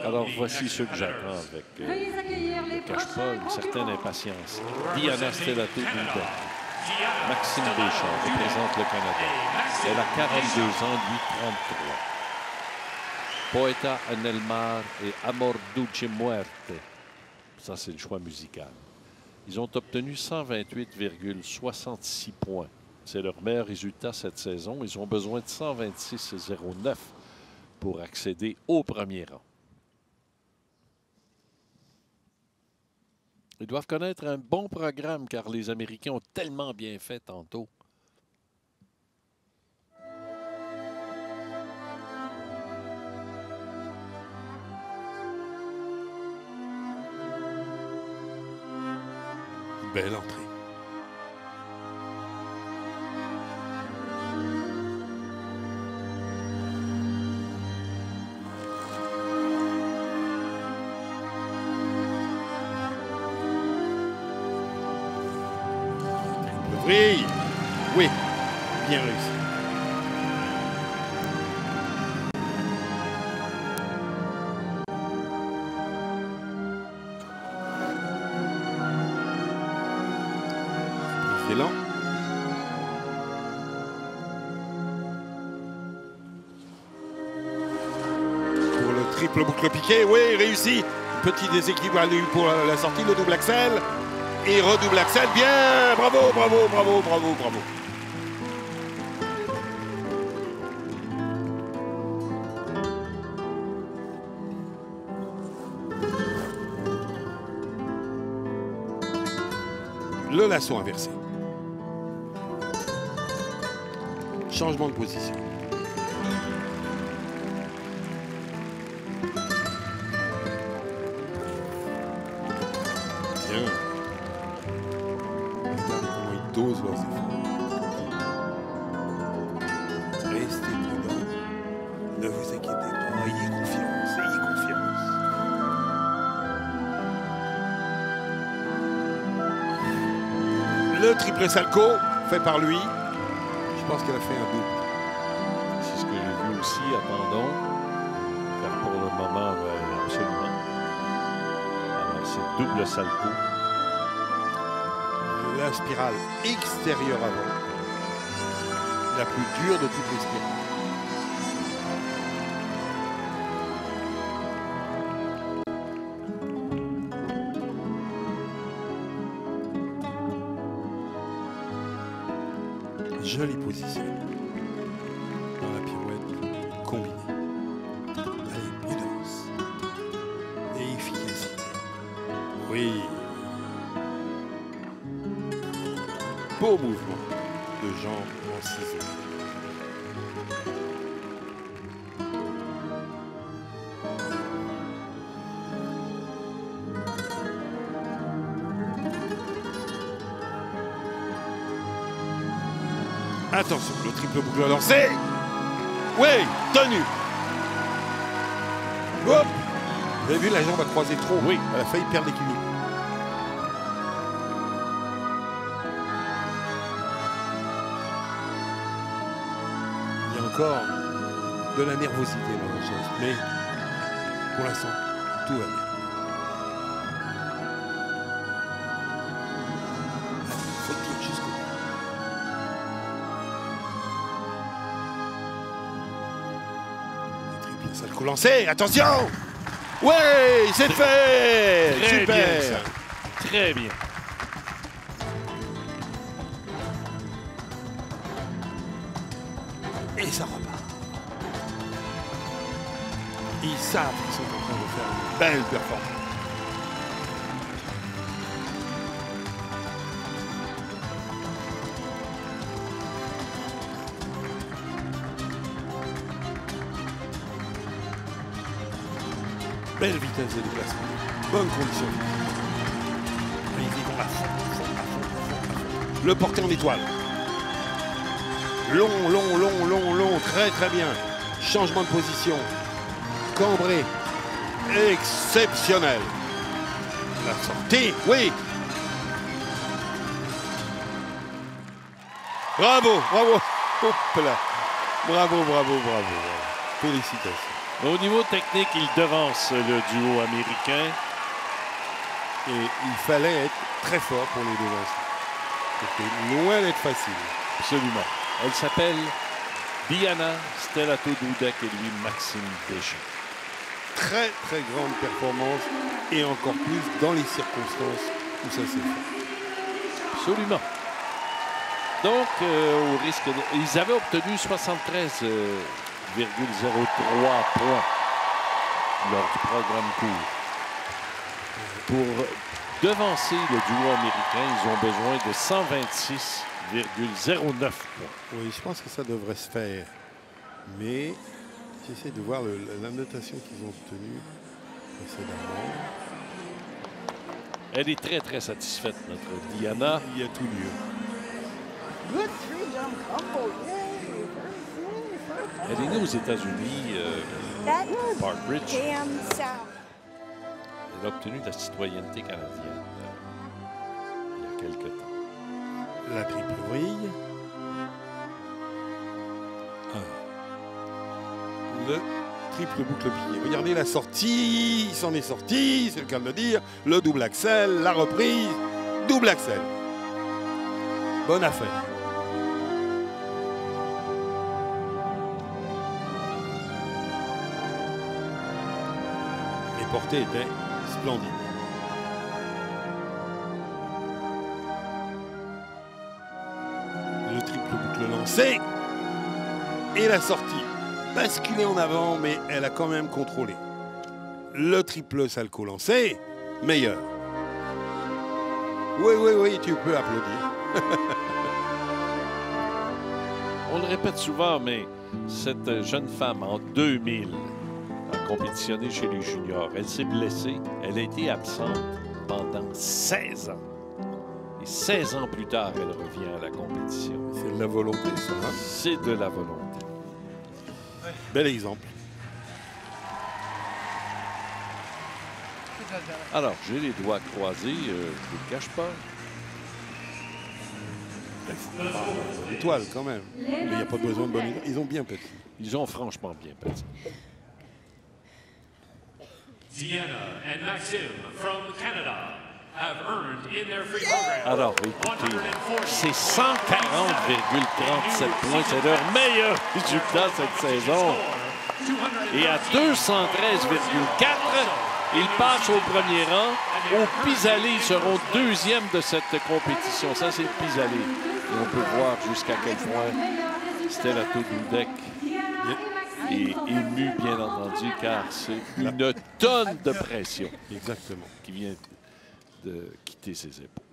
Alors, voici ceux que j'apprends avec, ne cache pas, une certaine impatience. Diana Stellato-Duda. Maxime Deschamps représente le Canada. Elle a 42 ans, lui 33. Poeta Anelmar et Amor Dulce Muerte. Ça, c'est le choix musical. Ils ont obtenu 128,66 points. C'est leur meilleur résultat cette saison. Ils ont besoin de 126,09 pour accéder au premier rang. Ils doivent connaître un bon programme car les Américains ont tellement bien fait tantôt. Belle entrée. Oui, oui, bien réussi. Excellent. Pour le triple boucle piqué, oui, réussi. Petit déséquilibre pour la sortie, le double axel. Et redouble axel, bien, bravo, bravo, bravo, bravo, bravo. Le lasso inversé. Changement de position. Bien. Dose leurs efforts. Restez prudent. Ne vous inquiétez pas. Ayez confiance. Ayez confiance. Le triple salco fait par lui. Je pense qu'elle a fait un double. C'est ce que j'ai vu aussi. Attendons. Car pour le moment, absolument. Alors, c'est double salto. La spirale extérieure avant, la plus dure de toutes les spirales. Jolie position dans la pirouette combinée. Allez, prudence et efficacité. Oui. Beau mouvement de jambes en ciseaux. Attention, le triple boucle lancé. Oui, tenu. Hop. Vous avez vu, la jambe a croisé trop. Oui. Elle a failli perdre l'équilibre. Encore de la nervosité dans le geste, mais pour l'instant, tout va bien. Il faut tenir jusqu'au bout. Le triple salco lancé, attention! Ouais, c'est fait! Très super! Bien, ça. Très bien. Et ça repart. Ils savent qu'ils sont en train de faire une belle performance. Belle vitesse de déplacement. Bonne condition. Ils vont à fond, à fond, à fond, à fond. Le porter en étoile. Long, long, long, long, long, très très bien. Changement de position. Cambré. Exceptionnel. La sortie, oui. Bravo, bravo. Hop là. Bravo, bravo, bravo. Félicitations. Au niveau technique, il devance le duo américain. Et il fallait être très fort pour les devancer. C'était loin d'être facile. Absolument. Elle s'appelle Diana Stelato-Dudek et lui Maxime Deschamps. Très, très grande performance et encore plus dans les circonstances où ça s'est fait. Absolument. Donc, au risque de... Ils avaient obtenu 73,03 points lors du programme court. Pour devancer le duo américain, ils ont besoin de 126,09 points. Oui, je pense que ça devrait se faire. Mais j'essaie de voir la notation qu'ils ont obtenue précédemment. Elle est très, très satisfaite, notre Diana. Il y a tout lieu. Good three-jump combo. Yay. Elle est née aux États-Unis, That Parkridge. damn sound. Elle a obtenu la citoyenneté canadienne il y a quelque temps. La triple vrille. Le triple boucle plié. Regardez la sortie. Il s'en est sorti, c'est le cas de le dire. Le double axel, la reprise, double axel. Bonne affaire. Les portées étaient splendides. Le triple boucle lancé. Et la sortie. Basculée en avant, mais elle a quand même contrôlé. Le triple salco lancé. Meilleur. Oui, oui, oui, tu peux applaudir. On le répète souvent, mais cette jeune femme, en 2000, a compétitionné chez les juniors. Elle s'est blessée. Elle a été absente pendant 16 ans. Et 16 ans plus tard, elle revient à la compétition. C'est de la volonté, ça. Hein? C'est de la volonté. Bel exemple. Alors, j'ai les doigts croisés. Je ne le cache pas. Étoile, quand même. Mais il n'y a pas besoin de bonne étoile. Ils ont bien petit. Ils ont franchement bien petit. Diana and Maxime from Canada have earned in their free program. Alors, écoutez, c'est 140,37 points. C'est leur meilleur résultat cette saison. Et à 213,4, ils passent au premier rang. Au pis-aller, ils seront deuxième de cette compétition. Ça, c'est le pis-aller. Et on peut voir jusqu'à quel point Stelato-Dudek est ému, bien entendu, car c'est une tonne de pression. Exactement. Qui vient de quitter ses épaules.